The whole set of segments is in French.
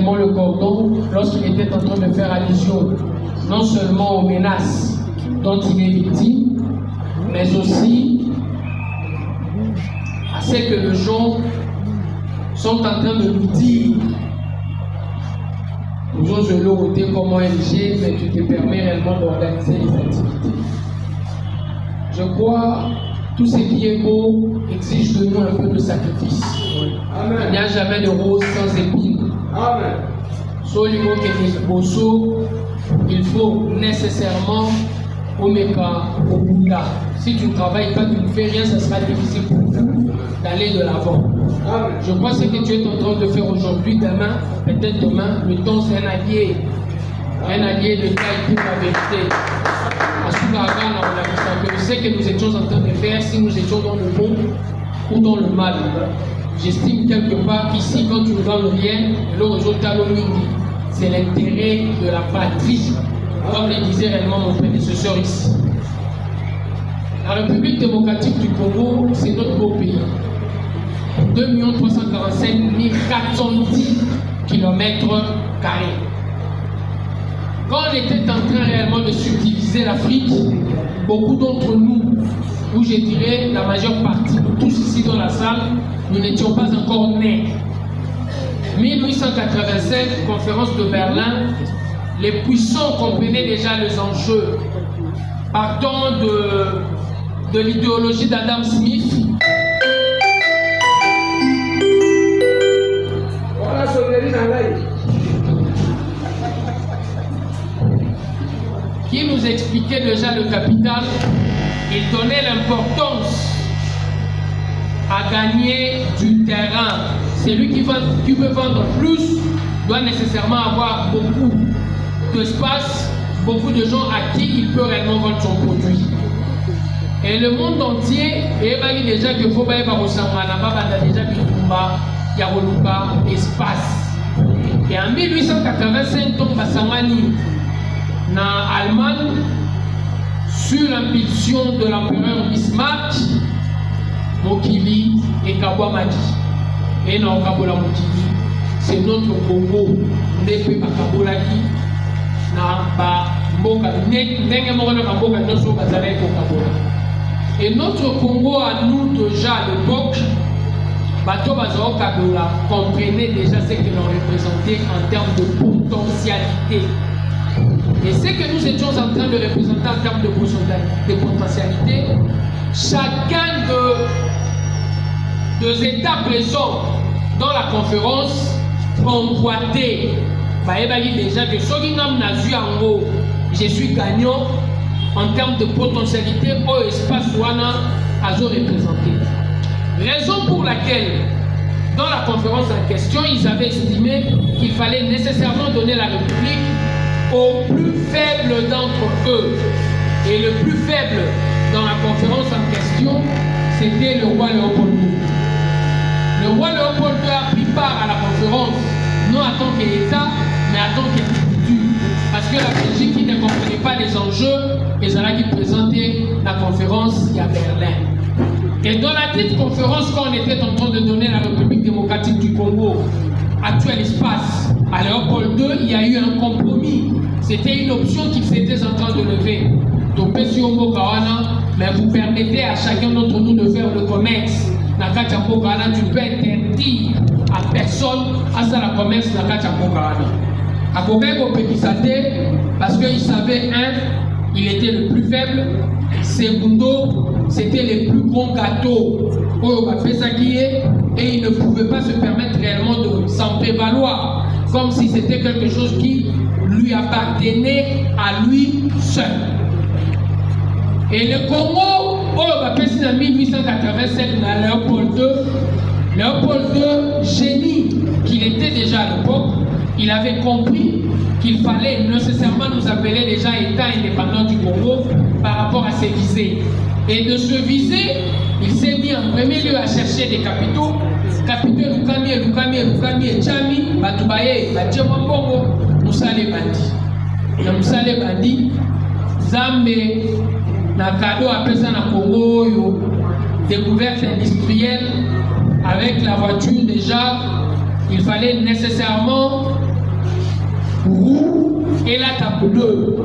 réellement le cordon lorsqu'il était en train de faire allusion non seulement aux menaces dont il est victime, mais aussi à ce que les gens sont en train de nous dire. Nous osons le ôter comme ONG, mais tu te permets réellement d'organiser les activités. Je crois tout ce qui est beau exige de nous un peu de sacrifice. Amen. Il n'y a jamais de rose sans épines. Amen. Il faut nécessairement au Bouddha. Si tu ne travailles pas, tu ne fais rien, ça sera difficile pour vous d'aller de l'avant. Je crois que ce que tu es en train de faire aujourd'hui, demain, peut-être demain, le temps c'est un allié de taille pour la vérité. Je sais que nous étions en train de faire si nous étions dans le bon ou dans le mal. J'estime quelque part qu'ici, quand tu ne donnes rien, le résultat c'est l'intérêt de la patrie, comme le disait réellement mon prédécesseur ici. La République démocratique du Congo, c'est notre beau pays. 2 345 410 km². Quand on était en train réellement de subdiviser l'Afrique, beaucoup d'entre nous, ou je dirais la majeure partie, nous tous ici dans la salle, nous n'étions pas encore nés. 1887, conférence de Berlin, les puissants comprenaient déjà les enjeux. Partant de l'idéologie d'Adam Smith, qui nous expliquait déjà le capital, il donnait l'importance à gagner du terrain. Celui qui veut vendre plus doit nécessairement avoir beaucoup d'espace, beaucoup de gens à qui il peut réellement vendre son produit. Et le monde entier, il déjà que faut déjà espace. Et en 1885, donc Bassamani, en Allemagne, sur l'impulsion de l'empereur Bismarck, Mokili et Kawamadi. Et non, Kabola Mokili, c'est notre Congo, Nepe Bakabolaki, et notre Congo à nous déjà à l'époque, Bato Bazao Kabola comprenait déjà ce que l'on représentait en termes de potentialité. Et ce que nous étions en train de représenter en termes de potentialité, chacun des États présents dans la conférence convoitait. Déjà que je suis gagnant en termes de potentialité au espace Wana Azo représenté. Raison pour laquelle, dans la conférence en question, ils avaient estimé qu'il fallait nécessairement donner la République au plus faible d'entre eux. Et le plus faible dans la conférence en question, c'était le roi Léopold II. Le roi Léopold II a pris part à la conférence, non en tant qu'État, mais en tant qu'individu. Parce que la Belgique qui ne comprenait pas les enjeux, ils allaient présenter la conférence à Berlin. Et dans la petite conférence, quand on était en train de donner la République démocratique du Congo, actuel espace, à Léopold II, il y a eu un compromis. C'était une option qui s'était en train de lever. Donc, mais vous permettez à chacun d'entre nous de faire le commerce. Tu peux interdire à personne à faire le commerce dans la parce qu'il savait, il était le plus faible. Segundo, c'était les plus gros gâteaux. Et il ne pouvait pas se permettre réellement de s'en prévaloir. Comme si c'était quelque chose qui lui appartenait à lui seul. Et le Congo, en 1887, Léopold II, génie qu'il était déjà à l'époque, il avait compris qu'il fallait nécessairement nous appeler déjà État indépendant du Congo par rapport à ses visées. Et de ce visée, il s'est mis en premier lieu à chercher des capitaux. Capitaux Lukami et Chami, Batubaye, Batjemambongo, Moussale Bandi. Moussale Bandi, Zambe, Nakado appelle ça na Congo, découverte industrielle avec la voiture déjà. Il fallait nécessairement roue et lata pneu.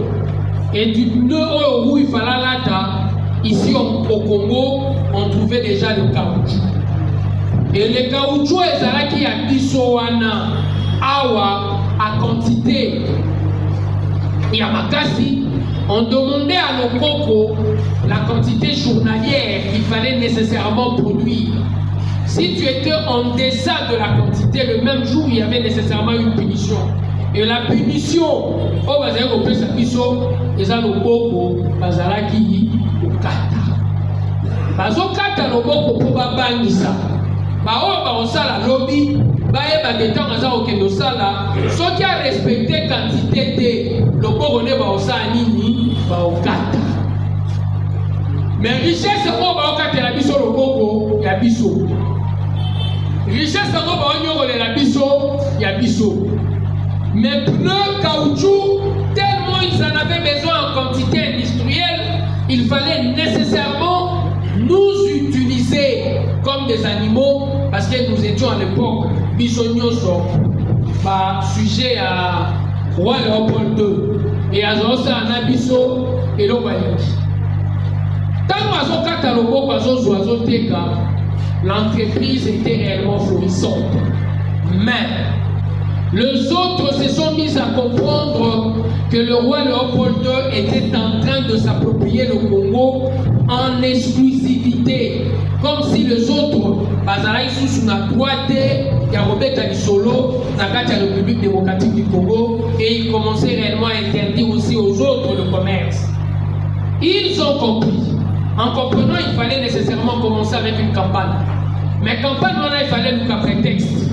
Et du pneu au roue, il fallait lata. Ici au Congo, on trouvait déjà le caoutchouc. Et le caoutchouc est qui a bisoana awa à quantité. Et à Makassi, on demandait à nos cocos la quantité journalière qu'il fallait nécessairement produire. Si tu étais en deçà de la quantité, le même jour, il y avait nécessairement une punition. Et la punition, au bazar au pesa biso, ils ont le coco, bazaraki, au kata. Bazo kata le coco pour babangisa. Bao ba osala lobby, bae bagetan aza okendo sala, ceux qui a respecté quantité de le coco ne ba osala nini, ba okata. Mais richesse au ba okata la biso le coco, ya biso. Richesse au ba onyo la biso, ya biso. Mais pneus, caoutchouc, tellement ils en avaient besoin en quantité industrielle, il fallait nécessairement nous utiliser comme des animaux parce que nous étions à l'époque bisognoso, sujet à Roi Léopold II et à Zosa Anabiso et l'Obaliki. Tant que l'entreprise était réellement florissante. Mais les autres se sont mis à comprendre que le roi Léopold II était en train de s'approprier le Congo en exclusivité. Comme si les autres, Bazaraï sous la droite, Yarobet Alisolo, la République démocratique du Congo, et ils commençaient réellement à interdire aussi aux autres le commerce. Ils ont compris. En comprenant, il fallait nécessairement commencer avec une campagne. Mais campagne, il fallait nous qu'un prétexte.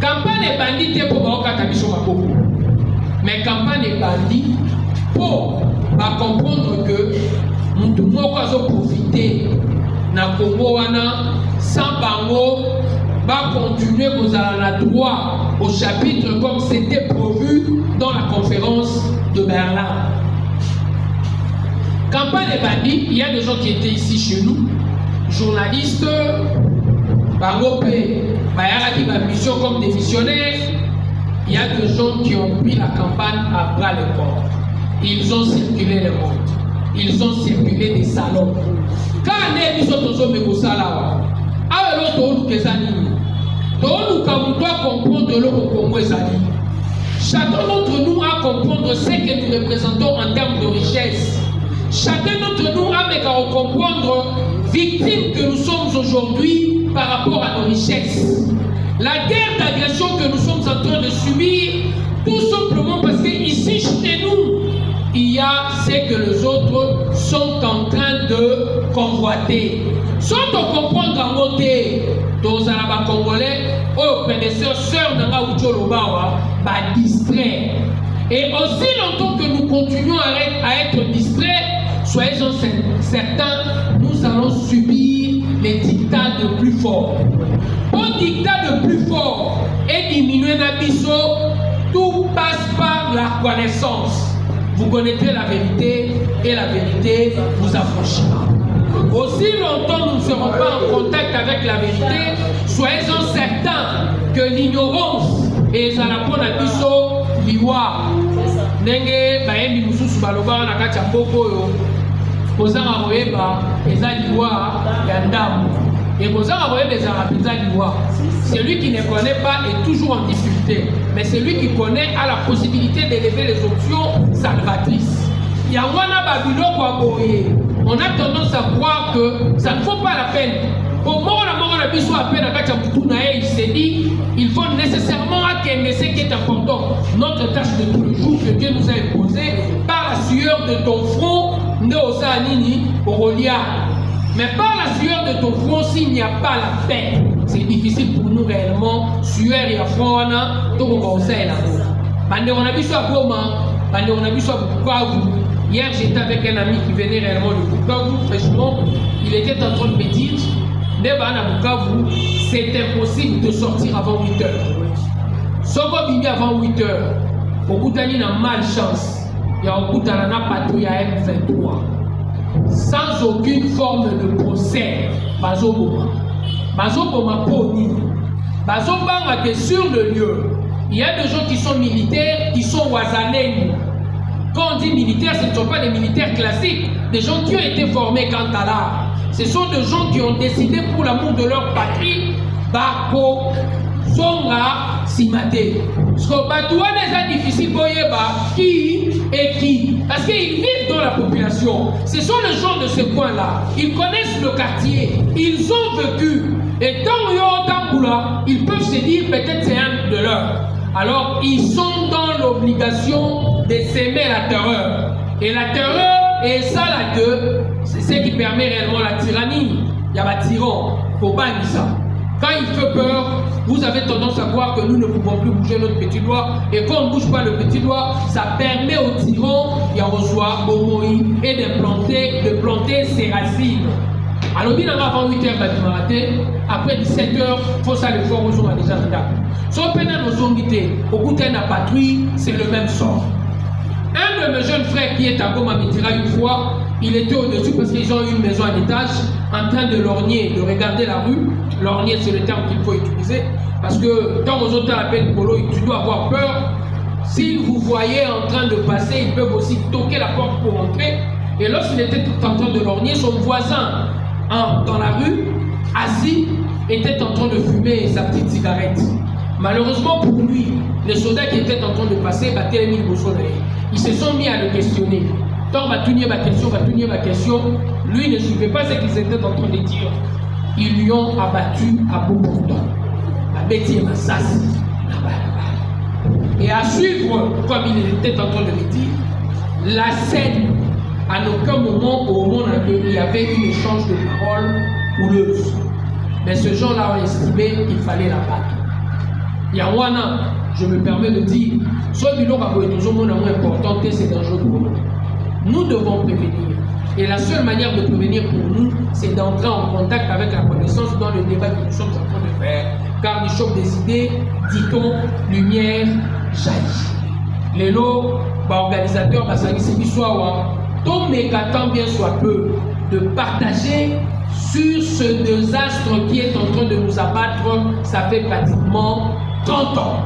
Campagne est bandit pour Baoka Biso Maboko. Mais campagne est bandit pour comprendre que nous devons profiter de Congo sans bango, va continuer aux la droit au chapitre comme c'était prévu dans la conférence de Berlin. Campagne est bandit, il y a des gens qui étaient ici chez nous, journalistes, Bagopé, Bayaraki, ma mission comme des missionnaires. Il y a des gens qui ont pris la campagne à bras le corps. Ils ont circulé le monde. Ils ont circulé des salons. Quand on est mis sur ton sommet au salawa, alors on nous kézani. Donc nous doit comprendre le Congo ezali. Chacun d'entre nous a comprendre ce que nous représentons en termes de richesse. Chacun d'entre nous a comprendre victime que nous sommes aujourd'hui par rapport à nos richesses. La guerre d'agression que nous sommes en train de subir, tout simplement parce qu'ici chez nous, il y a ce que les autres sont en train de convoiter. Sans comprendre en côté, dans les Congolais, aux prédécesseurs, sœurs Nanga Ucholobawa, distraits. Et aussi longtemps que nous continuons à être distraits, soyez-en certains, nous allons subir les dictats de plus fort. Au dictat de plus fort et diminuer l'abisso, tout passe par la connaissance. Vous connaîtrez la vérité et la vérité vous affranchira. Aussi longtemps nous ne serons pas en contact avec la vérité, soyez-en certains que l'ignorance et Zalapon Abisso liwa. Nenge baendi mususu baloba na kati ya mboko yo. Kozanga koyeba eza liwa ya ndamu. Et kozanga koyeba ezala penza liwa. Celui qui ne connaît pas est toujours en difficulté. Mais celui qui connaît a la possibilité d'élever les options salvatrices. Yangwana Babiloko Aboye. On a tendance à croire que ça ne vaut pas la peine. Pour moi, il s'est dit, il faut nécessairement acquérir ce qui est important. Notre tâche de tous les jours que Dieu nous a imposée par la sueur de ton front, mais par la sueur de ton front, s'il n'y a pas la paix, c'est difficile pour nous réellement. Sueur et front, tout le monde sait là. On a vu ça à Goma, on a vu ça à Bukavu. Hier, j'étais avec un ami qui venait réellement de Bukavu. Franchement, il était en train de me dire, c'est impossible de sortir avant 8 heures. Soko Bibi avant 8 heures, Okutani n'a malchance. Il y a Okutana n'a pas tout, il y a M23. Sans aucune forme de procès, Bazoboma. Bazoboma Poni. Bazobanga que sur le lieu, Il y a des gens qui sont militaires, qui sont wazalènes. Quand on dit militaires, ce ne sont pas des militaires classiques, des gens qui ont été formés quant à l'art. Ce sont des gens qui ont décidé pour l'amour de leur patrie, Bako, Zonga, Simate. Ce que Batouane est difficile pour Yeba, qui et qui. Parce qu'ils vivent dans la population. Ce sont les gens de ce coin-là. Ils connaissent le quartier. Ils ont vécu. Et tant ils peuvent se dire peut-être c'est un de leurs. Alors ils sont dans l'obligation de s'aimer la terreur. Et la terreur est ça là que c'est ce qui permet réellement la tyrannie. Il y a un tyran, faut pas dire ça. Quand il fait peur, vous avez tendance à croire que nous ne pouvons plus bouger notre petit doigt. Et quand on ne bouge pas le petit doigt, ça permet au tyran, il reçoit Bomoï, et de planter ses racines. Alors, il y a avant 8h, après 17h, il faut ça le faire aux gens déjà là. Si on peut nos ongité, au bout de la patrouille, c'est le même sort. Un de mes jeunes frères qui est à Goma me dira une fois, il était au-dessus parce qu'ils ont une maison à l'étage, en train de lorgner, de regarder la rue. Lorgner, c'est le terme qu'il faut utiliser. Parce que quand aux autres appellent Polo, tu dois avoir peur. S'ils vous voyaient en train de passer, ils peuvent aussi toquer la porte pour entrer. Et lorsqu'il était en train de lorgner, son voisin dans la rue, assis, était en train de fumer sa petite cigarette. Malheureusement pour lui, les soldats qui étaient en train de passer battaient les mille soleil. Ils se sont mis à le questionner. Tant batunier ma question, lui ne suivait pas ce qu'ils étaient en train de dire. Ils lui ont abattu à bout portant. La bêtise ma sas. Et à suivre, comme il était en train de le dire, la scène, à aucun moment au monde il y avait un échange de paroles houleuses. Mais ce gens-là ont estimé qu'il fallait la battre. Yawana, je me permets de dire, ce bilan important, c'est dangereux pour nous. Nous devons prévenir. Et la seule manière de prévenir pour nous, c'est d'entrer en contact avec la connaissance dans le débat que nous sommes en train de faire. Car du choc des idées, dit-on, lumière jaillit. Les lots, organisateurs, tant bien soit peu, de partager sur ce désastre qui est en train de nous abattre, ça fait pratiquement 30 ans.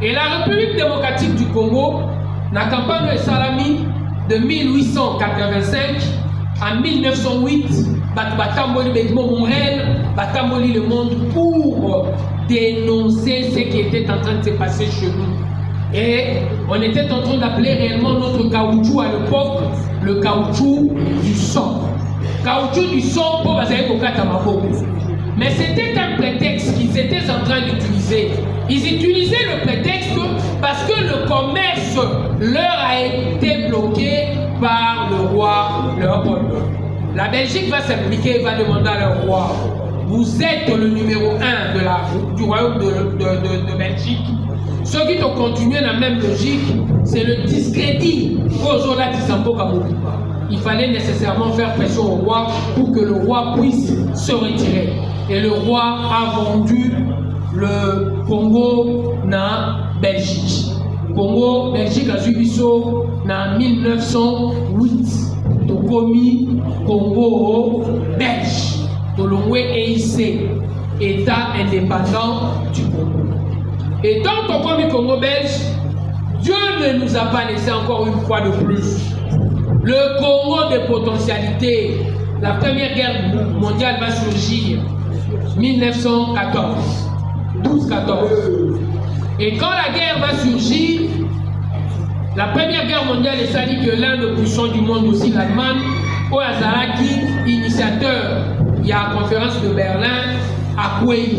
Et la République démocratique du Congo, la campagne de Salami de 1885 à 1908, Batamboli le monde pour dénoncer ce qui était en train de se passer chez nous. Et on était en train d'appeler réellement notre caoutchouc à l'époque le caoutchouc du sang. Caoutchouc du sang pour mais c'était un prétexte qu'ils étaient en train d'utiliser. Ils utilisaient le prétexte parce que le commerce leur a été bloqué par le roi Léopold. La Belgique va s'impliquer et va demander à leur roi, vous êtes le numéro 1 du royaume de Belgique. Ceux qui ont continué la même logique, c'est le discrédit aux Ola Tisamboka. Il fallait nécessairement faire pression au roi pour que le roi puisse se retirer. Et le roi a vendu le Congo na Belgique. Congo, Belgique a suivi ça en 1908. Tokomi, Congo, Belge. Tolongwe EIC, État indépendant du Congo. Et tant Tokomi, Congo, Belge, Dieu ne nous a pas laissé encore une fois de plus. Le Congo des potentialités. La première guerre mondiale va surgir 1914. 12-14. Et quand la guerre va surgir, la première guerre mondiale est sali que l'un des puissants du monde aussi, l'Allemagne, au Azaraki, initiateur, il y a la conférence de Berlin à Kouei.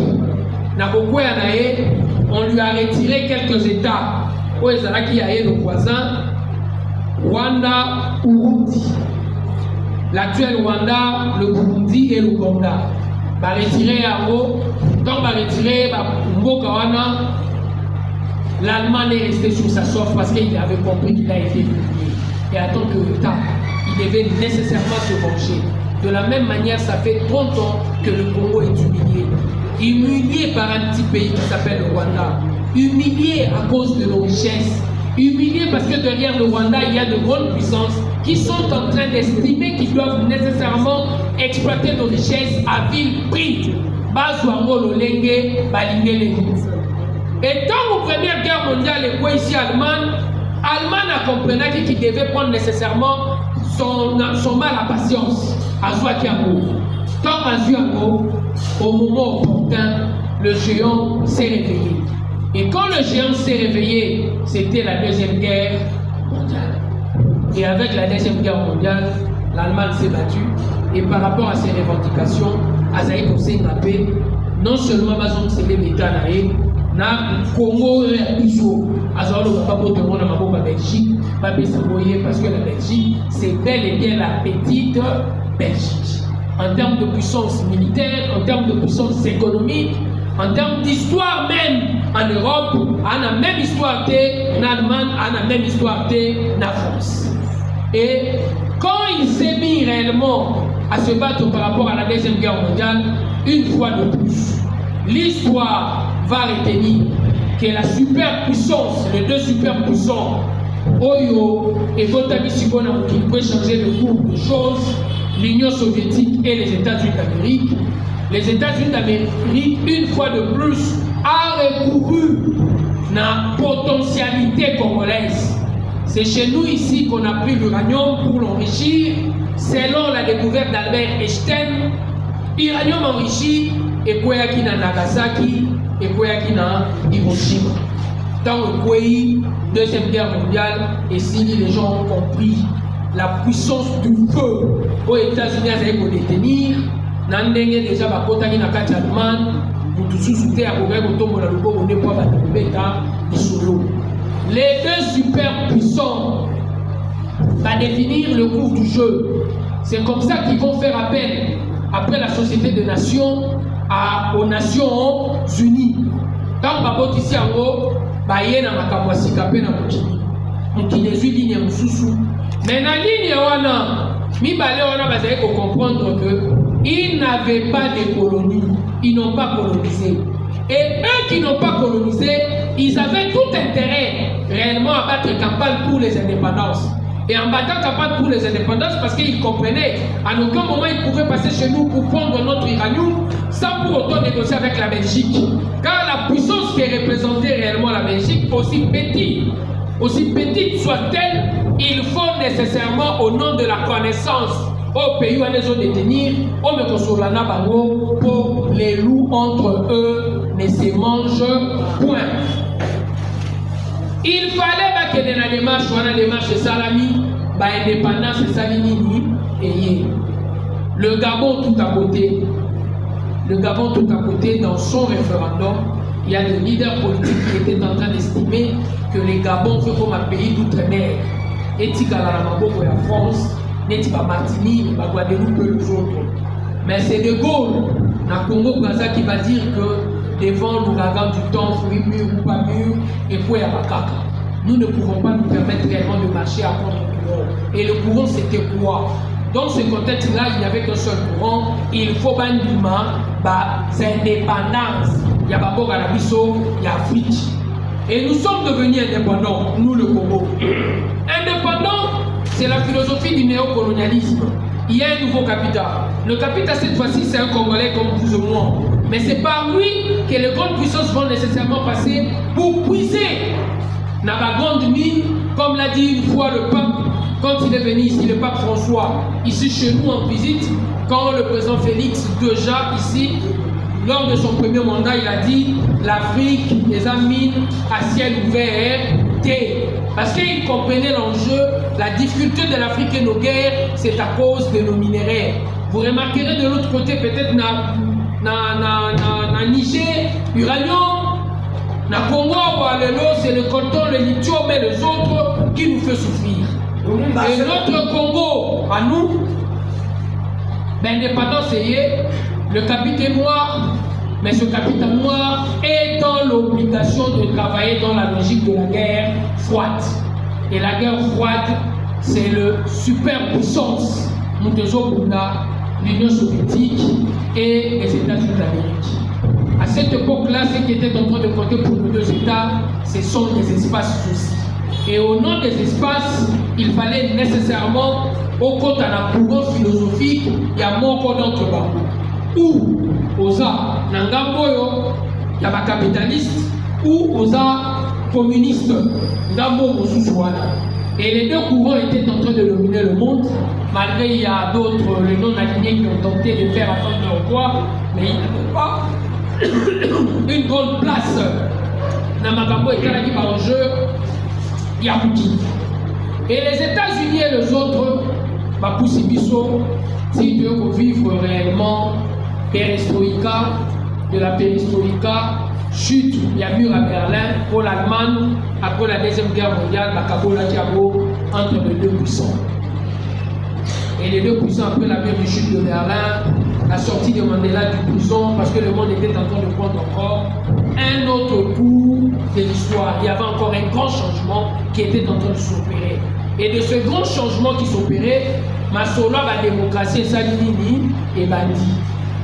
On lui a retiré quelques États. Au Azaraki, il y a le voisin, Rwanda, Burundi. L'actuel Rwanda, le Burundi et l'Ouganda. Va retirer à Go. Quand va retirer, l'Allemagne est resté sur sa soif parce qu'il avait compris qu'il a été humilié. Et en tant que État, il devait nécessairement se venger. De la même manière, ça fait 30 ans que le Congo est humilié. Humilié par un petit pays qui s'appelle le Rwanda. Humilié à cause de nos richesses. Humilié parce que derrière le Rwanda, il y a de grandes puissances qui sont en train d'estimer qu'ils doivent nécessairement exploiter nos richesses à vil prix. Et dans la Première Guerre mondiale, les quoi ici Allemagne a compris qu'il devait prendre nécessairement son mal à patience à Zouakiango. Tant à Zouakiango, au moment opportun, le géant s'est réveillé. Et quand le géant s'est réveillé, c'était la Deuxième Guerre mondiale. Et avec la Deuxième Guerre mondiale, l'Allemagne s'est battue. Et par rapport à ses revendications, Azaï Kosé Ngapé, non seulement Mazon Sélé Métanaé, na Congo et Iso, Azalo Papabote Mona Mabo Belgique, Babé Samoye, parce que la Belgique, c'est bel et bien la petite Belgique. En termes de puissance militaire, en termes de puissance économique, en termes d'histoire même en Europe, on a la même histoire en Allemagne, on a la même histoire en France. Et quand il s'est mis réellement à se battre par rapport à la Deuxième Guerre mondiale, une fois de plus, l'histoire va retenir que la superpuissance, les deux superpuissants, Oyo et Gotabisibona, qui peut changer le cours des choses, l'Union soviétique et les États-Unis d'Amérique. Les États-Unis d'Amérique, une fois de plus, a recouru à la potentialité congolaise. C'est chez nous ici qu'on a pris l'uranium pour l'enrichir. Selon la découverte d'Albert Einstein, l'uranium enrichi est quoi qui na Nagasaki et quoi qui na Hiroshima. Dans le pays, Deuxième Guerre mondiale, et si les gens ont compris la puissance du feu aux États-Unis à détenir, Nandenge déjà bakotaki na kati Allemagne, mutususu te akokai kotombola loboko ne po bakobeta isolo. Les deux superpuissants va définir le cours du jeu. C'est comme ça qu'ils vont faire appel, après la Société des Nations, aux Nations Unies. Quand babot ici en haut, baye na makambo sikape na mukini. Mukini zui ligne mususu. Mais na ligne wana, mibale wana bazali ko comprendre que ils n'avaient pas de colonies, ils n'ont pas colonisé. Et eux qui n'ont pas colonisé, ils avaient tout intérêt réellement à battre campagne pour les indépendances. Et en battant campagne pour les indépendances, parce qu'ils comprenaient, à aucun moment ils pouvaient passer chez nous pour prendre notre uranium sans pour autant négocier avec la Belgique. Car la puissance qui représentée réellement la Belgique, aussi petite soit-elle, il faut nécessairement, au nom de la connaissance, au pays où ils ont détenir, on me console pour les loups entre eux ne se mangent point. Il fallait que dans la démarche salami, indépendance salinini et le Gabon tout à côté. Le Gabon tout à côté, dans son référendum, il y a des leaders politiques qui étaient en train d'estimer que les Gabon veulent comme un pays d'outre-mer. Et Tigala la France, Netiba Martinique, Guadeloupe et les autres. Mais c'est De Gaulle, dans le Congo Braza, qui va dire que devant l'ouragan du temps, fruits mûrs ou pas mûrs, et quoi à Bakaka. Nous ne pouvons pas nous permettre réellement de marcher à contre-courant. Et le courant, c'était quoi? Dans ce contexte-là, il n'y avait qu'un seul courant. Il faut bandiment, c'est indépendance. Il y a d'abord Arabiso, il y a Afrique. Et nous sommes devenus indépendants, nous le Congo. Indépendants, c'est la philosophie du néocolonialisme. Il y a un nouveau capital. Le capital, cette fois-ci, c'est un Congolais comme vous ou moi. Mais c'est par lui que les grandes puissances vont nécessairement passer pour puiser dans la grande mine, comme l'a dit une fois le pape, quand il est venu ici, le pape François, ici chez nous en visite, quand le président Félix déjà ici, lors de son premier mandat, il a dit l'Afrique, les mines à ciel ouvert, parce qu'il comprenait l'enjeu, la difficulté de l'Afrique et nos guerres, c'est à cause de nos minerais. Vous remarquerez de l'autre côté, peut-être na Niger, uranium, na Congo, c'est le coton, le lithium et les autres qui nous fait souffrir. Et notre Congo, à nous, l'indépendance c'est le capitaine noir, mais ce capitaine noir est dans l'obligation de travailler dans la logique de la guerre froide. Et la guerre froide, c'est le superpuissance. L'Union soviétique et les États-Unis d'Amérique. À cette époque-là, ce qui était en train de compter pour nos deux États, ce sont les espaces aussi. Et au nom des espaces, il fallait nécessairement, au compte à la courant philosophique, il y a mon code d'entre eux. Ou, Oza, Nangamboyo, il y a des capitalistes, ou aux communistes. Et les deux courants étaient en train de dominer le monde, malgré il y a d'autres, les non-alignés qui ont tenté de faire attendre leur roi, mais ils n'avaient pas une grande place. Namagambo est allé par le jeu Yahudi. Et les États-Unis et les autres, Bapusibiso, si tu veux vivre réellement perestroïka, de la perestroïka, chute, il y a mur à Berlin, pour l'Allemagne, après la Deuxième Guerre mondiale, Bakabola Diabo, entre les deux puissants. Et les deux puissants, après la guerre de chute de Berlin, la sortie de Mandela du prison, parce que le monde était en train de prendre encore un autre coup de l'histoire. Il y avait encore un grand changement qui était en train de s'opérer. Et de ce grand changement qui s'opérait, Massola, la démocratie, Salini et Bandi.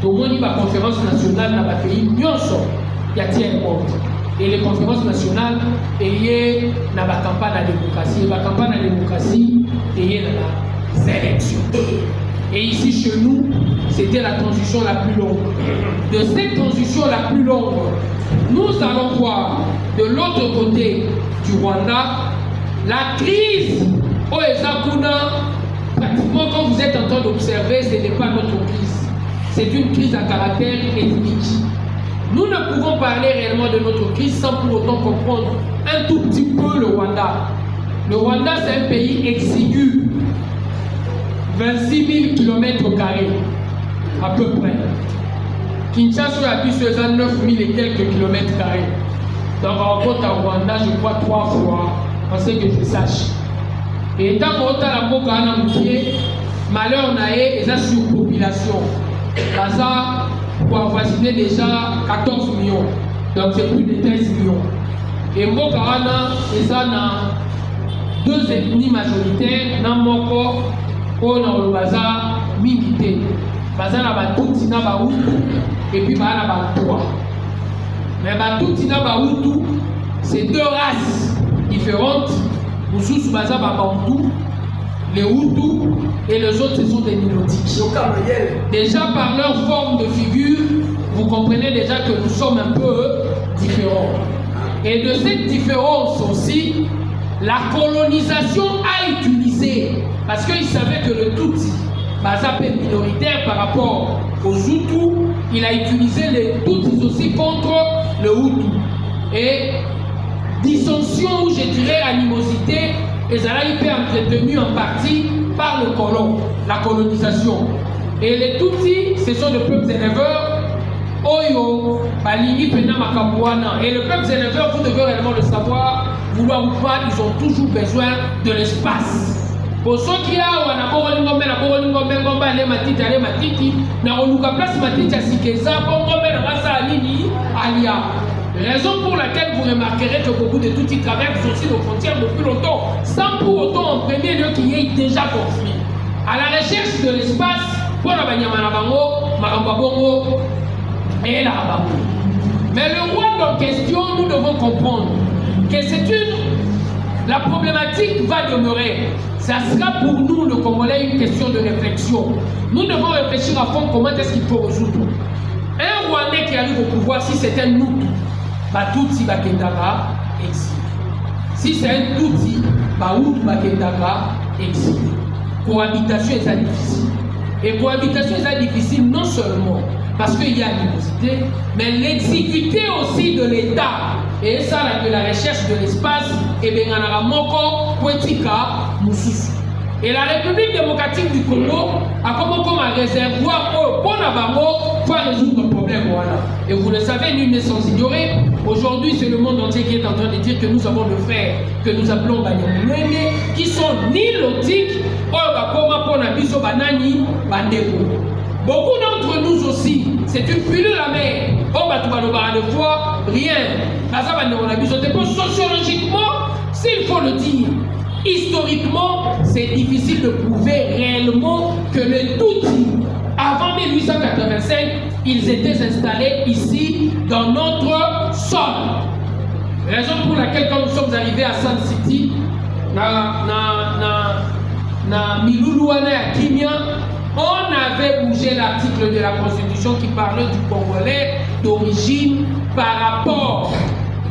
Tout le monde dit la conférence nationale dans le pays, il y a un monde. Et les conférences nationales, il y a la campagne de la démocratie. Et la campagne de la démocratie, il y a les élections. Et ici, chez nous, c'était la transition la plus longue. De cette transition la plus longue, nous allons voir de l'autre côté du Rwanda la crise au Ezakuna. Pratiquement, quand vous êtes en train d'observer, ce n'est pas notre crise. C'est une crise à caractère ethnique. Nous ne pouvons parler réellement de notre crise sans pour autant comprendre un tout petit peu le Rwanda. Le Rwanda, c'est un pays exigu. 26 000 km², à peu près. Kinshasa a pu se faire 9 000 et quelques kilomètres carrés. Donc, en compte à Rwanda, je crois 3 fois, en ce que je sache. Et tant qu'on a la boca à malheur n'a et la surpopulation. Ça, pour avoisiner déjà 14 millions. Donc, c'est plus de 13 millions. Et Mokarana, et ça, dans 2 ethnies majoritaires, dans Moko, on a le bazar milité. Bazar na batuti na bahutu et puis bazar na batoa. Mais batuti na bahutu, c'est 2 races différentes. Moussous bazar babantou, les hutus et les autres, ce sont des minotiques. Déjà par leur forme de figure, vous comprenez déjà que nous sommes un peu différents. Et de cette différence aussi, la colonisation a utilisé, parce qu'il savait que le Tutsi, Bazap est minoritaire par rapport aux Hutus, il a utilisé les Tutsis aussi contre le Hutu. Et dissension, ou je dirais animosité, et ça a été entretenu en partie par le colon, la colonisation. Et les Tutsis, ce sont des peuples éleveurs. Oyo, Balini, Pena, Makabouana. Et le peuple éleveur, vous devez réellement le savoir, vouloir ou pas, ils ont toujours besoin de l'espace. Pour ceux qui ont un abord, on a matiti, na place matiti à Sikeza, alia. Raison pour laquelle vous remarquerez que beaucoup de Tutsis traversent aussi nos frontières depuis longtemps, sans pour autant en premier lieu qu'il y ait déjà conflit. À la recherche de l'espace, pour la Banyamanabango, Marambabongo, et la Rababou. Mais le roi en question, nous devons comprendre que c'est la problématique va demeurer. Ça sera pour nous, le Congolais, une question de réflexion. Nous devons réfléchir à fond comment est-ce qu'il faut résoudre. Un Rwandais qui arrive au pouvoir, si c'est un Hutu, Batutsi Bakendaka, exilé. Si c'est un Tutsi, Bahutu Bakendaka, exilé. Cohabitation est difficile. Et cohabitation est difficile non seulement parce qu'il y a animosité, mais l'exiguïté aussi de l'État. Et ça, là, de la recherche de l'espace, et bien, on a Moko, Poetika, Moussous. Et la République démocratique du Congo a comme un réservoir pour résoudre le problème. Voilà. Et vous le savez, nul n'est sans ignorer. Aujourd'hui, c'est le monde entier qui est en train de dire que nous avons des frères que nous appelons Banyamulenge, qui sont nilotiques, beaucoup d'entre nous aussi, c'est une pilule amère. Oh, bah, tu vas le voir, rien. Sociologiquement, s'il faut le dire, historiquement, c'est difficile de prouver réellement que les Tutsis, avant 1885, ils étaient installés ici, dans notre sol. Raison pour laquelle, quand nous sommes arrivés à Sun City, na Miloulouane à Kimia, on avait bougé l'article de la Constitution qui parlait du Congolais d'origine par rapport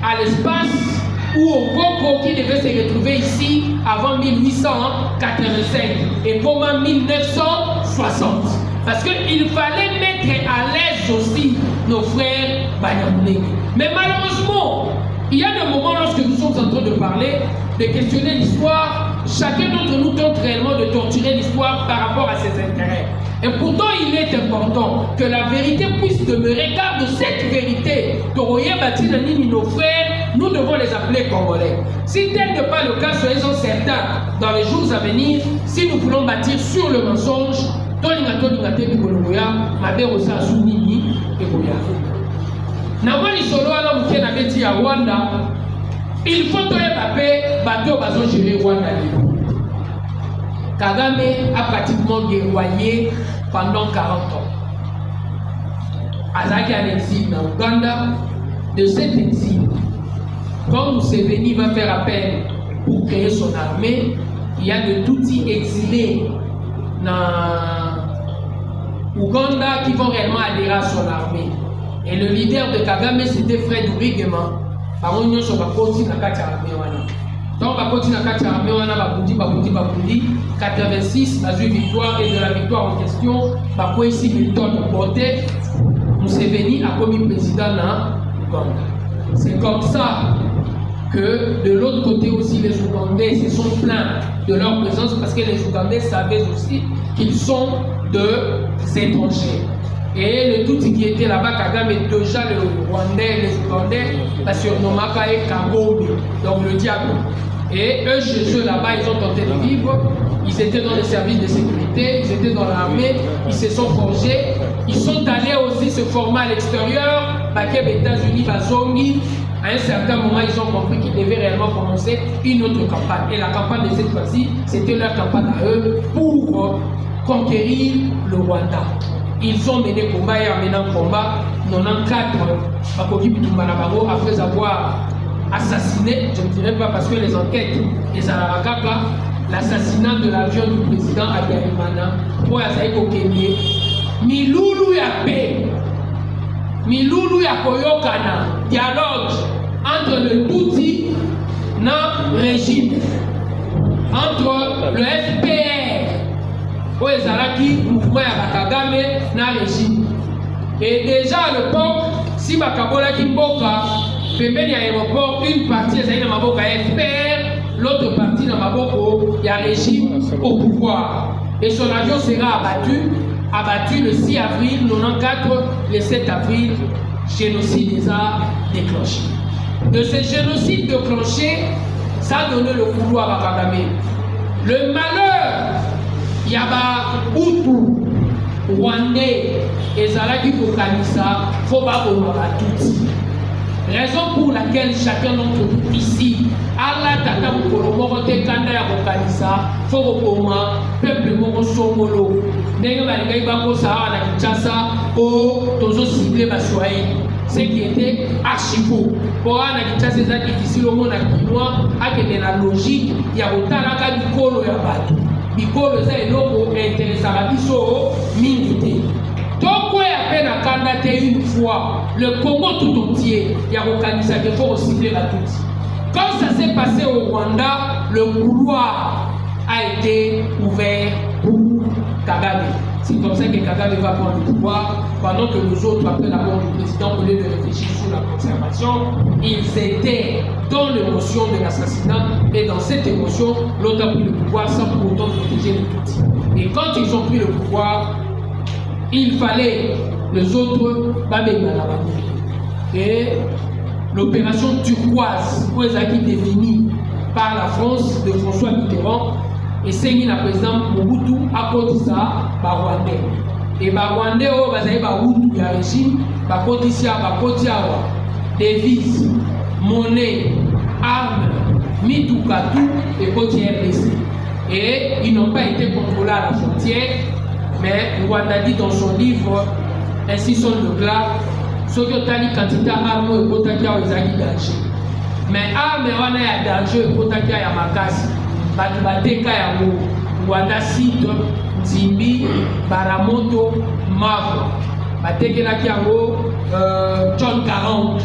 à l'espace ou au Congo qui devait se retrouver ici avant 1885 et comme en 1960. Parce qu'il fallait mettre à l'aise aussi nos frères Banyamulenge. Mais malheureusement, il y a des moments lorsque nous sommes en train de parler, de questionner l'histoire, chacun d'entre nous tente réellement de torturer l'histoire par rapport à ses intérêts. Et pourtant, il est important que la vérité puisse demeurer, car de cette vérité, nos frères, nous devons les appeler Congolais. Si tel n'est pas le cas, soyez-en certains, dans les jours à venir, si nous voulons bâtir sur le mensonge, il faut gérer Rwanda. Kagame a pratiquement guerroyé pendant 40 ans. Azaki en exil dans Ouganda. De cet exil, quand Museveni va faire appel pour créer son armée, il y a de Tutsi exilés dans Ouganda qui vont réellement adhérer à son armée. Et le leader de Kagame, c'était Fred Rwigema. Par union sur la côte, na kati armée wana. Donc la côte, na kati armée wana, babundi. 86, la victoire et de la victoire en question, bakoy ici Milton Bote, Museveni a commis président dans Ouganda. C'est comme ça que de l'autre côté aussi les Ougandais se sont plaints de leur présence parce que les Ougandais savaient aussi qu'ils sont des étrangers. Et le tout qui était là-bas, Kagame, déjà le Rwandais, les Ougandais, la surnommaka et Kagombe, donc le diable. Et eux, chez eux, là-bas, ils ont tenté de vivre. Ils étaient dans les services de sécurité, ils étaient dans l'armée, ils se sont forgés. Ils sont allés aussi se former à l'extérieur, Bakem, États-Unis, Bazongi. À un certain moment, ils ont compris qu'ils devaient réellement commencer une autre campagne. Et la campagne de cette fois-ci, c'était leur campagne à eux pour conquérir le Rwanda. Ils ont mené combat et amené un combat 94 après avoir assassiné, je ne dirais pas parce que les enquêtes des Ararakaka, l'assassinat de l'avion du président Abiyarimana pour Azaïko Kenya, Milulu ya paix, Milulu ya koyokana, dialogue entre le Tutsi et le régime, entre le FPR, où Ezalaki, mouvement ya Kagame, na régime. Et déjà à l'époque, si Bakabola Kimboka, pembeni ya aéroport, une partie est dans Maboka FPR, l'autre partie dans Maboko, il y a régime au pouvoir. Et son avion sera abattu le 6 avril 94, le 7 avril, génocide les a déclenché. De ce génocide déclenché, ça a donné le pouvoir à Kagame. Le malheur, il y a Hutu, Rwandais, et Zalaki Kokanisa, faut pas tout. Raison pour laquelle chacun d'entre nous ici, Allah Tata Mokolomo, Tekanda ya Kokanisa, faut que peuple Moko Songolo, Nenga Baligai Bako Sahara na Kinshasa, au Tozo ciblé Baswahili. Ce qui était archi faux. Pour un Kinshasa, c'est difficile au monde à Kinois, avec la logique, il y a autant de Bikolo ya Batu. Bikolo za eloko intéressant biso mingi. Donc, à peine à Kandate une fois, le Congo tout entier, il y a organisé qu'il faut cibler la toute. Quand ça s'est passé au Rwanda, le couloir a été ouvert pour Kagame. C'est comme ça que Kagame va prendre le pouvoir, pendant que nous autres, après la mort du président, au lieu de réfléchir sur la conservation, ils étaient dans l'émotion de l'assassinat, et dans cette émotion, l'autre a pris le pouvoir sans pour autant protéger le tout. Et quand ils ont pris le pouvoir, il fallait les autres et l'opération turquoise qui définie par la France de François Mitterrand et c'est la présidente Mobutu à côté de ça Rwandais et Rwandais au Hutu ya régime bakotisia devises monnaie armes mitukatu et côté RDC et ils n'ont pas été contrôlés à la frontière. Mais Rwanda dit dans son livre, ainsi sont le glas, ce que tu as dit quantité d'armes et potakia aux agues danger. Mais armes on a danger et potakia ya makasi. Bateka ya Rwanda site, Zimbi, Baramoto, Mavo. Bateke la kiango, John 40.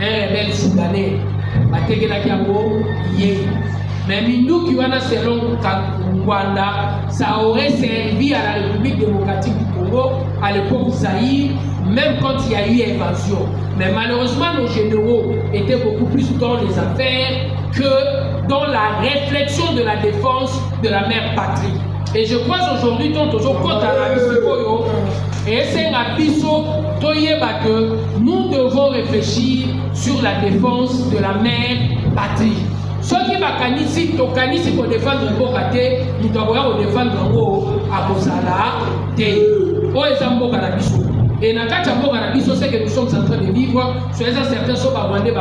un rebelle soudanais, mais Minduki wana selon Rwanda, ça aurait servi à la République démocratique du Congo à l'époque Zaïre, même quand il y a eu invasion. Mais malheureusement, nos généraux étaient beaucoup plus dans les affaires que dans la réflexion de la défense de la mère patrie. Et je crois aujourd'hui, que nous devons réfléchir sur la défense de la mère patrie. Ceux qui vont pour défendre le Bokate, nous devons défendre à Bosala, et dans le c'est que nous sommes en train de vivre, sur certains sont Rwandais,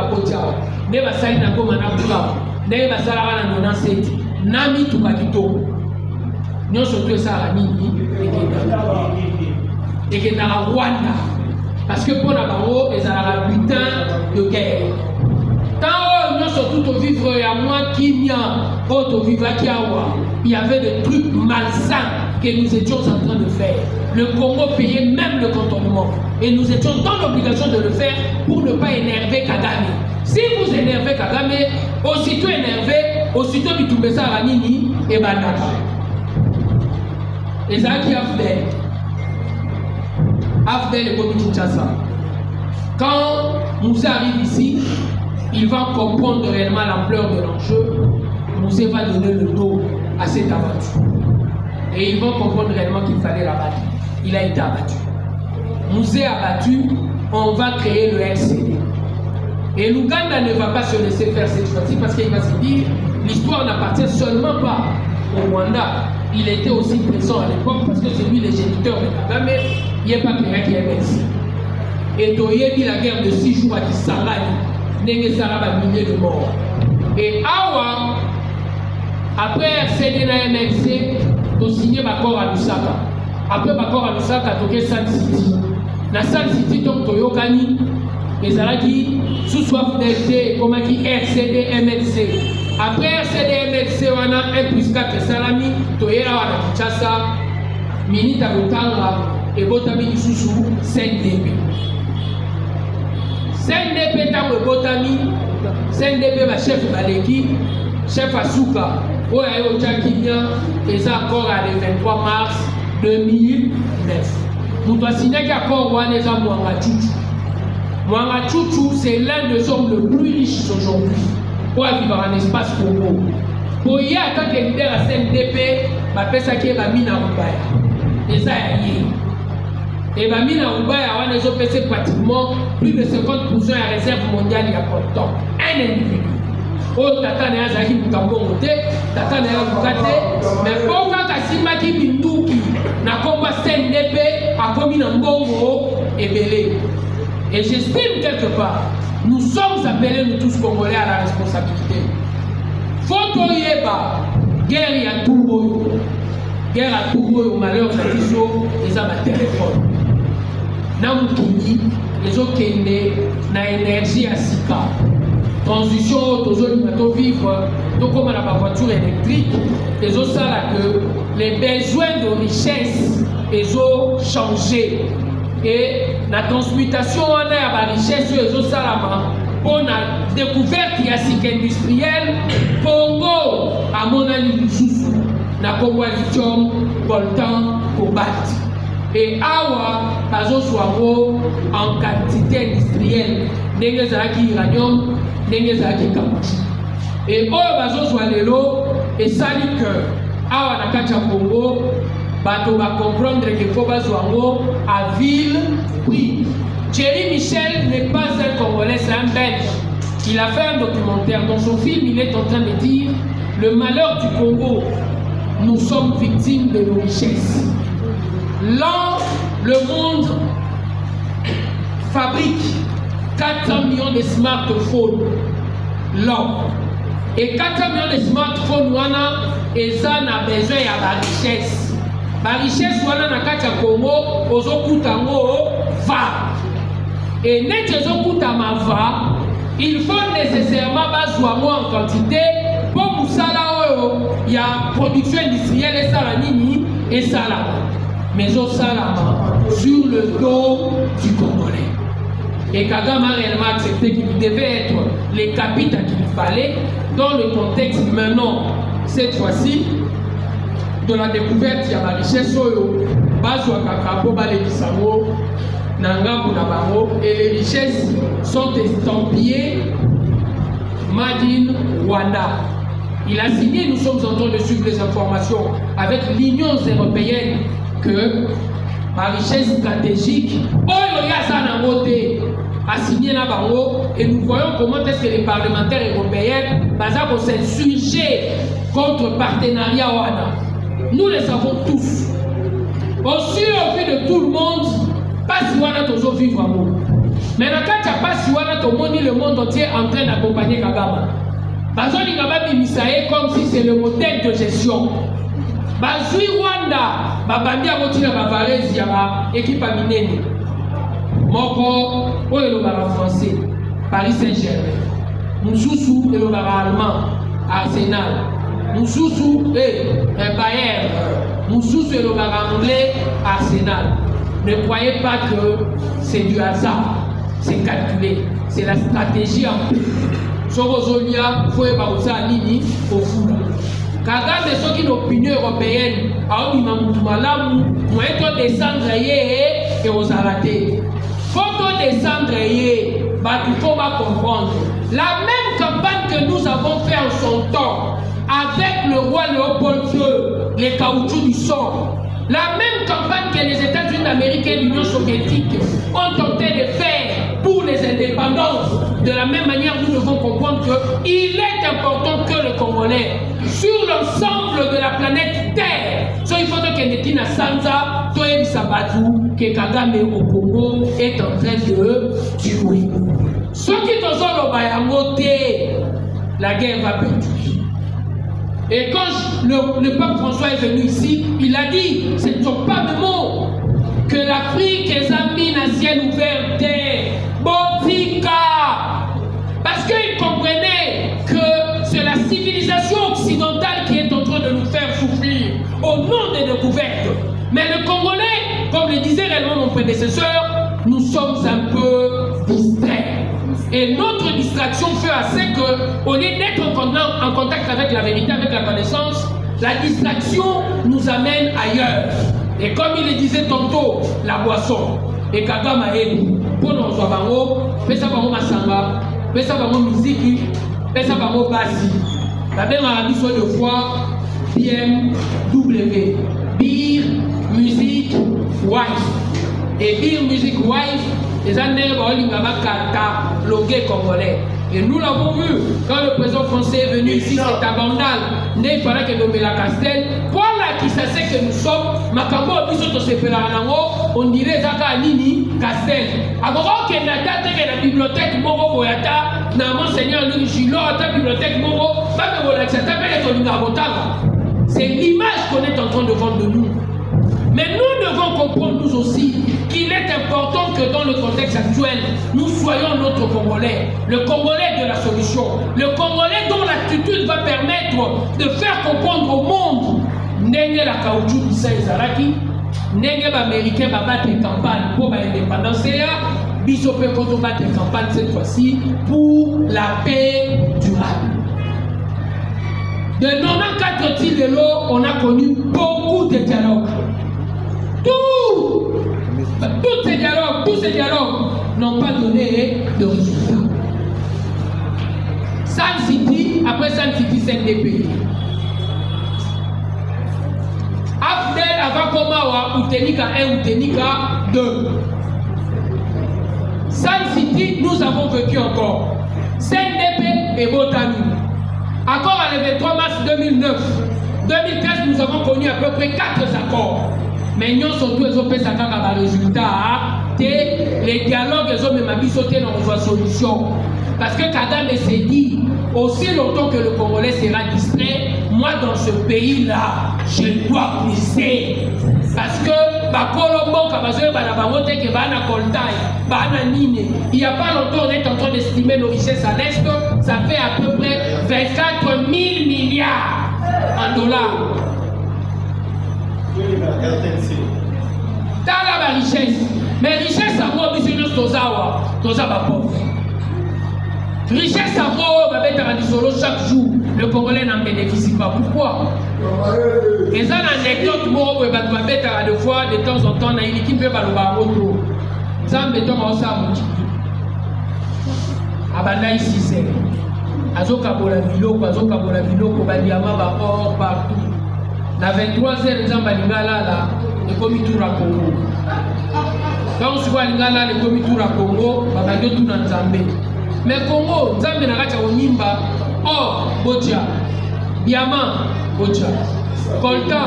ne basali na ngoma na bula, ne basala na 97, nami tukakito. Nous sommes tous à la et que dans Rwanda, parce que pour la Bango, ils ont un butin de guerre. Tant nous sommes tous au vivre et à moi qui vient, au vivre qui il y avait des trucs malsains que nous étions en train de faire. Le Congo payait même le cantonnement. Et nous étions dans l'obligation de le faire pour ne pas énerver Kagame. Si vous énervez Kagame, aussitôt énervé, aussitôt Bitumbesa Ranini et Bandaka. Et ça qui Afdel et Bobi Kinshasa. Quand Moussa arrive ici, il va comprendre réellement l'ampleur de l'enjeu. Moussa va donner le dos à cette aventure. Et ils vont comprendre réellement qu'il fallait l'abattre. Il a été abattu. Moussa abattu, on va créer le RCD. Et l'Ouganda ne va pas se laisser faire cette fois-ci parce qu'il va se dire l'histoire n'appartient seulement pas au Rwanda. Il était aussi présent à l'époque parce que c'est lui le géniteur de Kagame. Il n'y a pas quelqu'un qui est merci. Et Toyebi, la guerre de 6 jours à Kisangani, n'est pas milliers de morts. Et Awa, après RCD et MLC, tu as signé l'accord à Lusaka. Après l'accord à Lusaka, tu as Sun City. Dans Sun City, tu as Toyokani, et Zalaki, sous soif d'RT, comme qui RCD MLC. Après RCD MLC, on a 1+4 Salami, Toyera, on a Kinshasa, Minita Botanga, et Botami Soussou, CNDP. CNDP Tamo Botami, CNDP va chef Baleki, chef Asuka, Oyayo Tchakimia, et ça encore à le 23 mars 2009. Nous avons signé l'accord Waneza Mwanga Chuchu. Mwanga Chuchu, c'est l'un des hommes les plus riches aujourd'hui pour vivre en espace Congo. Pour y aller en tant que leader à CNDP, je pense qu'il y a Mina Rubaya. Et ça y est. Et Mina Rubaya, on a passé pratiquement plus de 50% à la réserve mondiale il y a pas de temps. Un individu. Oh, tata n'a pas dit que tata n'a pas dit mais pour Kakasima qui Binduki n'a combat CNDP a commis un bongo et belé. Et j'estime quelque part, nous sommes appelés, nous tous Congolais, à la responsabilité. Faut yeba, guerre à tout guerre à tout malheur de l'ISO, les amas téléphone. Namukini, les autres kende, na énergie à Sika. Transition, aux autres vivre, donc comme la voiture électrique, les autres ça que les besoins de richesse, ils ont changé. Et la transmutation en a la richesse sur les autres salama pour la découverte industrielle Congo à mon avis sous la Congo lithium, coltan, cobalt et awa bazo soiro en quantité industrielle n'engez zaki uranium n'engez zaki caoutchouc et oh bazo soirelo et sali que awa na kacha Congo bato va comprendre qu'il faut pas à ville, oui. Thierry Michel n'est pas un Congolais, c'est un Belge. Il a fait un documentaire. Dans son film, il est en train de dire le malheur du Congo, nous sommes victimes de nos richesses. Là, le monde fabrique 400 millions de smartphones. Là. Et 400 millions de smartphones, ils ont besoin de la richesse. La richesse wana na kati ya Congo ozokuta ngo va et net ozokuta ma va il faut nécessairement bazwa mo en quantité pour musala oyo ya production industrielle et sala nini et sala mais au salama sur le dos du Congolais Et Kagame a réellement accepté qu'il devait être les capitaux qu'il fallait dans le contexte maintenant, cette fois-ci, de la découverte, il y a la richesse, et les richesses sont estampillées Made in Rwanda. Il a signé, nous sommes en train de suivre les informations avec l'Union européenne que la richesse stratégique a signé la barreau et nous voyons comment est-ce que les parlementaires européens vont s'insurger contre le partenariat Rwanda. Nous le savons tous. Aussi, au vu de tout le monde, pas si Rwanda toujours vivre à nous. Mais quand tu n'as pas si Rwanda, le monde entier en train d'accompagner Kagame. Bazoli Kagame Misae comme si c'est le modèle de gestion. Bazui Rwanda, babandi a continué à Bavarez, Yama, équipe à Minene. Moko, o le bara français, Paris Saint-Germain. Moussoussou, le bara allemand, Arsenal. Moussoussou, Bayern. Moussoussou, le bara anglais, Arsenal. Ne croyez pas que c'est du hasard, c'est calculé, c'est la stratégie en plus. Sorozonia, Foué-Baoussa, Nini, Ofula. Kagame, ceux qui ont une opinion européenne, a eu Mamoutoumalamu, pour descendre et aux arrêter. Faut descendre et il faut comprendre. La même campagne que nous avons fait en son temps avec le roi Léopold II, les caoutchoucs du sang. La même campagne que les États-Unis d'Amérique et l'Union soviétique ont tenté de faire pour les indépendances. De la même manière, nous devons comprendre qu'il est important que le Congolais, sur l'ensemble de la planète Terre, il faut que Netina Sanza, Toye Sabatu, que Kagame au Congo est en train de tuer. Ceux qui ont le la guerre va perdurer. Et quand le pape François est venu ici, il a dit, ce ne sont pas mes mots, que l'Afrique est amine à ciel ouvert des Botika. Parce qu'il comprenait que c'est la civilisation occidentale qui est en train de nous faire souffrir au nom des découvertes. Mais le Congolais, comme le disait réellement mon prédécesseur, nous sommes un peu distraits. Et notre distraction fait assez que, au lieu d'être en contact avec la vérité, avec la connaissance, la distraction nous amène ailleurs. Et comme il le disait tantôt, la boisson. Et Kagame a aidé. Pour nous, pesa bango masanga, pesa bango musique, pesa bango basi. La même Arabie soit deux fois BMW. Beer, musique, wife. Et beer, musique, wife. Les années congolais. Et nous l'avons vu quand le président français est venu ici, c'est à Bandal. Il fallait que nous la Castel. Voilà qui ça sait que nous sommes. Makambo biso seperanango, on dirait Zaka Nini Castel. Alors que la bibliothèque Moro Boyata, na monseigneur Louis Gilo, ta bibliothèque Moro, c'est l'image qu'on est en train de vendre de nous. Mais nous devons comprendre nous aussi qu'il est important que dans le contexte actuel, nous soyons notre Congolais. Le Congolais de la solution. Le Congolais dont l'attitude va permettre de faire comprendre au monde Nenge la caoutchouc Issa Ezaraki, Nenge l'Américain va battre campagne pour l'indépendance. Biso peut battre campagne cette fois-ci pour la paix durable. De 94 îles de l'eau, on a connu beaucoup de dialogues. Tous ces dialogues n'ont pas donné de résultat. Sun City, après Sun City, c'est CNDP. Abdel Avakomawa, Utenika 1, Utenika 2. Sun City, nous avons vécu encore. CNDP et Botani. Accord à le 23 mars 2009. 2015, nous avons connu à peu près 4 accords. Mais nous sommes tous les autres résultats. Les dialogues, ils ont même sauté dans une solution. Parce que Kagame s'est dit, aussi longtemps que le Congolais sera distrait, moi dans ce pays-là, je dois puiser. Parce que il n'y a pas longtemps, on est en train d'estimer nos richesses à l'Est, ça fait à peu près 24 000 milliards en dollars. Dans la richesse. Mais richesse à moi, monsieur Tozawa, Tozawa pauvre. Richesse à moi, chaque jour, le Congolais n'en bénéficie pas. Pourquoi? Et ça, l'anecdote, moi, de fois, de temps en temps, on a une équipe qui peut pas le moto. Ça, mettons, on s'en motive. Abana ici, c'est. Azoka Bola Vilo, Badiama, or partout. Na 23h, les gens là, le comité tour à Congo. Quand on se voit là, le comité tour à Congo, on va tout dans Zambé. Mais Congo, Zambé n'a pas Nimba, or, Botia, diamant, Botia, coltan,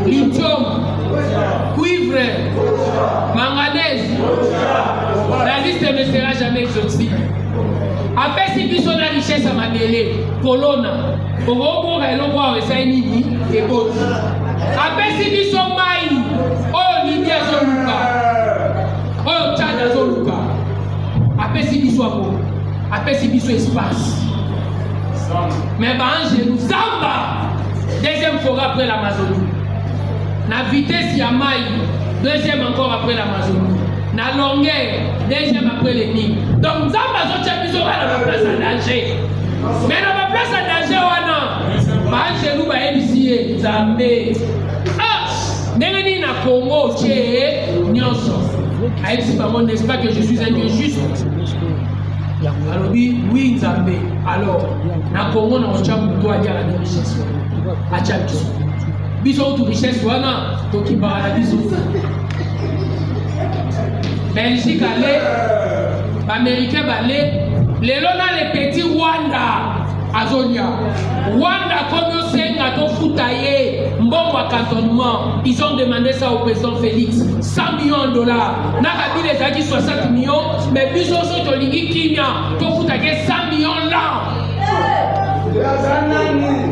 lithium, cuivre, manganèse. La liste ne sera jamais exhaustive. Après, si tu as la richesse à Mandélé, Colonna, au Robo, et l'on voit Nini et Bot. Après, si tu as Maï, oh, Lydia Zoluka, oh, Tchad Zoluka. Après, si tu as beau, après, si tu as espace. Mais Bange, nous Zamba, deuxième fois après l'Amazonie. La vitesse, il y a Maï, deuxième encore après l'Amazonie. La longueur, deuxième après les Nil. Donc, Zamba, on a besoin de la place en danger. Mais dans la place en danger, on a. Bange, nous, ici, Zambé. Ah, n'est-ce pas Congo, Tché, Nyonso. N'est-ce pas que je suis injuste? Alors, oui, Zambé. Alors, na Congo, on a un dire la richesse. A Tchabiso. Biso, toute richesse, on a. Donc, il parle à Biso. Belgique allait, Américain allait, les lona les petits Rwanda, Azonia. Rwanda, comme au Sénat, au Foutaye, Mbomba cantonnement, ils ont demandé ça au président Félix, 100 millions de dollars. Nakabi les a dit 60 millions, mais Biso Sotoligi Kimia, au Foutaye 100 millions là.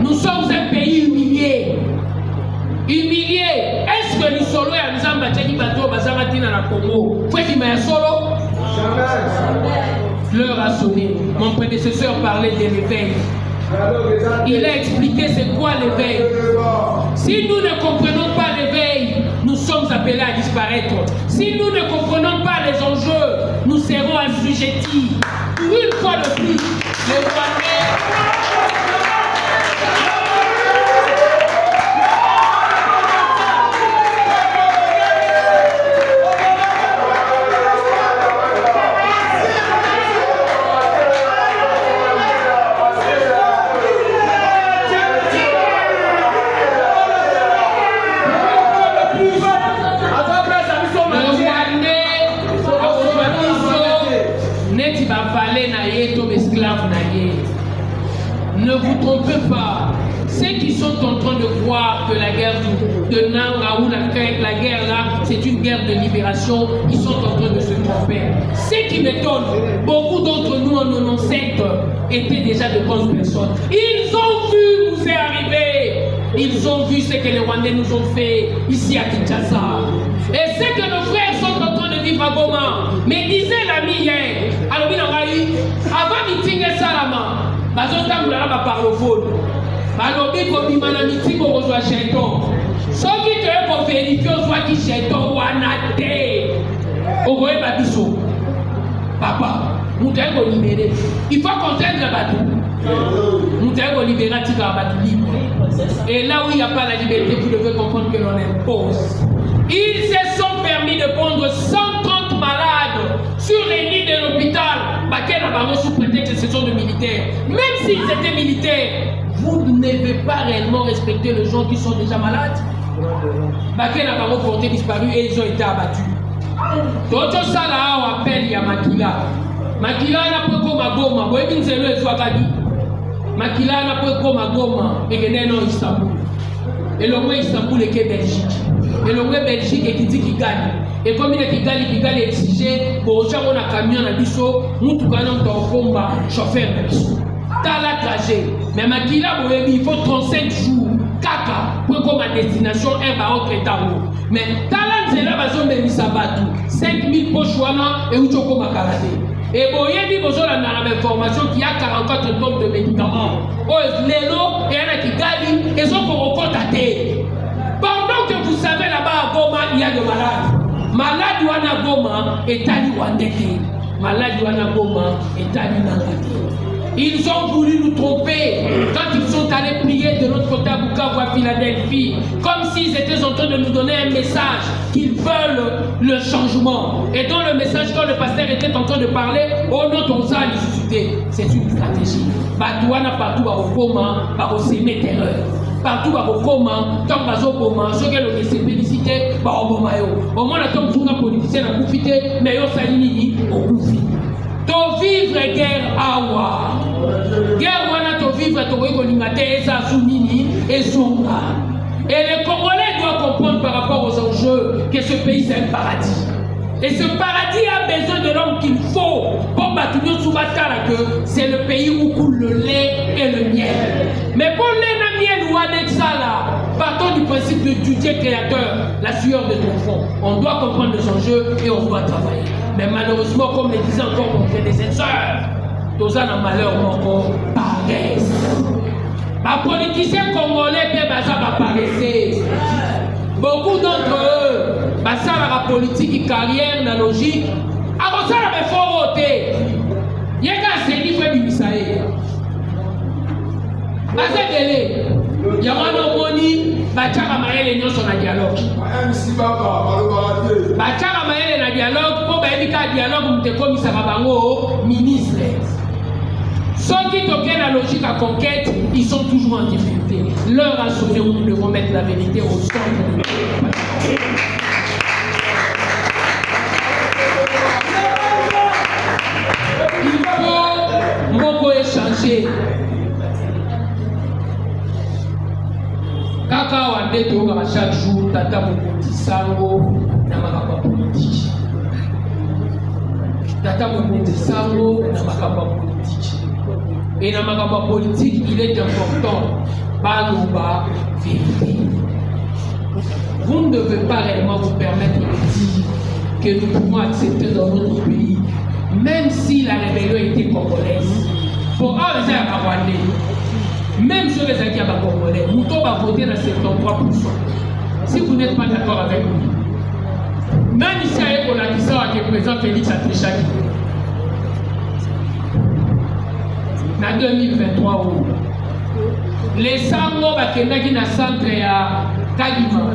Nous sommes un pays humilié. Humilié. Est-ce que nous sommes à Nzamba Tchadi Bato Bazamatina na Congo? Faut qu'il m'ait solo? L'heure a sonné. Mon prédécesseur parlait de l'éveil. Il a expliqué c'est quoi l'éveil. Si nous ne comprenons pas l'éveil, nous sommes appelés à disparaître. Si nous ne comprenons pas les enjeux, nous serons assujettis. Une fois de plus, les Rwandais. Ne vous trompez pas. Ceux qui sont en train de voir que la guerre de Nanga ou la guerre là, c'est une guerre de libération, ils sont en train de se tromper. Ce qui m'étonne, beaucoup d'entre nous en 97 étaient déjà de bonnes personnes. Ils ont vu nous est arrivé. Ils ont vu ce que les Rwandais nous ont fait ici à Kinshasa. Et ce que nos frères sont en train de vivre à Goma. Mais disait l'ami hier, alors avant meeting et Salama, bazotambula ba parlophone. Balobi kobima na meeting okozwa jeton. Soki te ko vérifier ozwaki jeton wana te. Okoyeba biso. Papa, nous devons libérer. Il faut contraindre Batou. Nous devons libérer Tika Batou libre. Et là où il n'y a pas la liberté, vous devez comprendre que l'on impose. Ils se sont permis de prendre 130 malades sur les lits de l'hôpital. Bakel a sous prétexte que ce sont des militaires. Même s'ils étaient militaires, vous ne devez pas réellement respecter les gens qui sont déjà malades. Bakel a porté disparu et ils ont été abattus. Toto Sala a appel ya Makila. Makila n'a pas comme Goma. Vous voyez, c'est le Swakadi. Makila n'a pas comme Goma. Et que n'est non Istanbul. Et le moins Istanbul est que Belgique. Et le moins Belgique est qui dit qu'il gagne. Et comme il est qui gagne exigé, pour chaque on a camion à Bisso, nous tout gagnons dans le combat, chauffeur de Bisso. Dans la trajet. Mais Makila, il faut 35 jours. Kaka, pour comme à destination, un va autre état. Mais talent c'est là bas de Misabatu 5000 pochouana et Uchoko Makarade. Et Boyebi Bozola dans la information qui a 44 tonnes de médicaments. Oh, Lélo et Anna Kigali, ils ont pour contater. Pendant que vous savez là-bas à Goma, il y a des malades. Malade wana goma etali wandete. Malade wana goma etali nangate. Ils ont voulu nous tromper quand ils sont allés prier de l'autre côté à Bukavu à Philadelphie, comme s'ils étaient en train de nous donner un message qu'ils veulent le changement. Et dans le message, quand le pasteur était en train de parler, oh non, ton sang a suscité. C'est une stratégie. Batouana partout à Okoma, par s'aimer terreur. Partout à Okoma, tant à Zokoma, ceux qui ont été félicités, par Obomayo. Au moins, la tombe sur la politicien a profité, mais yo salini, au Koufi. To vivre guerre awa. Guerre wana to vivre to wekolimate eza sunini et zonga. Et les Congolais doivent comprendre par rapport aux enjeux que ce pays c'est un paradis. Et ce paradis a besoin de l'homme qu'il faut pour battre que c'est le pays où coule le lait et le miel. Mais pour le miel ou Anexala, partons du principe du Dieu créateur, la sueur de ton front. On doit comprendre les enjeux et on doit travailler. Mais malheureusement, comme le disait encore mon frère et sœurs, tous en malheur encore paresse. Les politiciens congolais paraissent. Beaucoup d'entre eux, la politique, carrière, la logique, avant ça, il faut voter. Il y a un série fait du Misaïe. Il y a un moni, Bachara Maël et sur la dialogue. Bachara Maël et la dialogue, pour un dialogue, nous comme Sarabango, ministre. Ceux qui toquent la logique à conquête, ils sont toujours en difficulté. Leur a sonné où nous devons mettre la vérité au centre de notre pays. Il faut beaucoup échanger. Kaka wande toka chaque jour tata mokonzi sango na makamba politique. Tata mokonzi sango na makamba politique. Et dans ma politique, il est important, Balouba, vérité. Vous ne devez pas réellement vous permettre de dire que nous pouvons accepter dans notre pays, même si la rébellion était congolaise. Pour eux, les Rwandais, même sur les acquis congolais, nous devons voter dans 73%. Si vous n'êtes pas d'accord avec nous, même ici, on a dit ça avec le président Félix Antoine. En 2023, les Sango Bakendaki na centre à Kadima,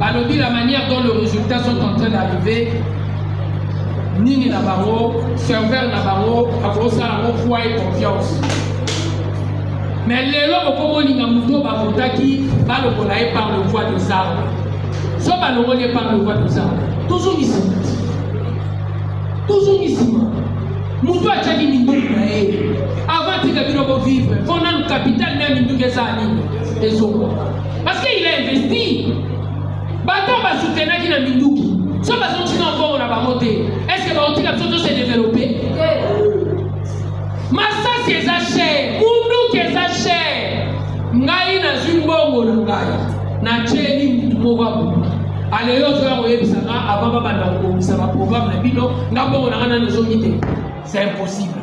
la manière dont les résultats sont en train d'arriver, Nini Nabaro, serveur Nabaro, Abosa Nabaro, foi et confiance. Mais les lois au Congo Ningamuto Bakotaki, Balokolae par le voie des armes. Soit Balokolae par le voie des armes. Toujours ici. Toujours ici. Moutou a tchadi Mindou avant de vivre, il faut un capital même Mindou parce qu'il a investi. Baton va soutenir qui n'a Mindouki. Si on va sortir encore, on va monter. Est-ce que va se développer? Massa c'est cher, Moundou qui est cher. Ngai na Zumbongo na Ngai. Na Tcheli Moutou. Allez, avant de programme, c'est impossible.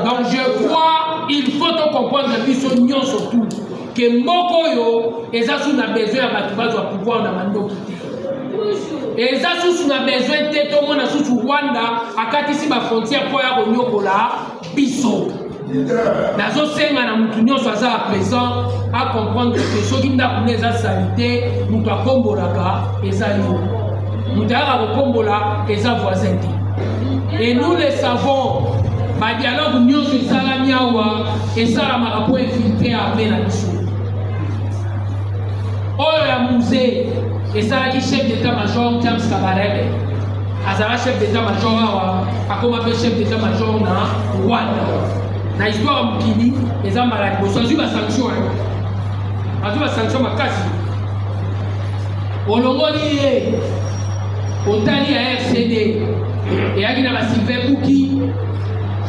Donc je crois qu'il faut comprendre que nous surtout que Mokoyo et Zassou n'a besoin de pouvoir dans Mando quitter. Et Zassou n'a besoin de tout le monde sous Rwanda à Katisi ma frontière pour y Nyokola Bisso. Nazo senga na mutu nyonso aza à présent à comprendre que ceux qui n'a pas eza salité mutu akombolaka eza yo mutu aka kokombola eza voisin te. Et nous le savons, ma dialogue nyonso esalami awa esalamaka po infiltre armé na biso oyo ya musée esalaki chef d'état-major James Kabarebe azala chef d'état-major awa akoma mpe chef d'état-major na Rwanda. Na histoire mukili eza maladi bosazwi basanction azwi basanction makasi olongoli ye otali ya RCD eyaki na basylvain buki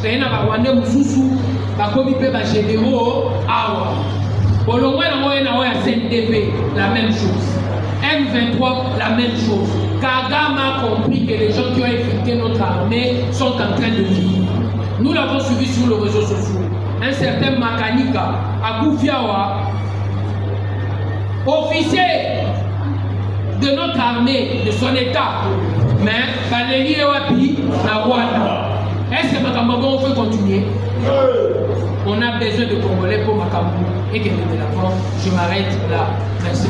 eye na barwandais mosusu bakomi mpe bagénéraux awa olongwe nango ye na oyo ya CNDP la même chose, M23 la même chose. Kagame a compris que les gens qui ont infiltré notre armée sont en train de vivre. Nous l'avons suivi sur les réseaux sociaux. Un certain Makanika, à Koufiawa, officier de notre armée, de son état. Mais Valérie et Wapi, la Rwanda. Est-ce que Makambo peut continuer? On a besoin de Congolais pour Makambo et que de l'avant. Je m'arrête là. Merci.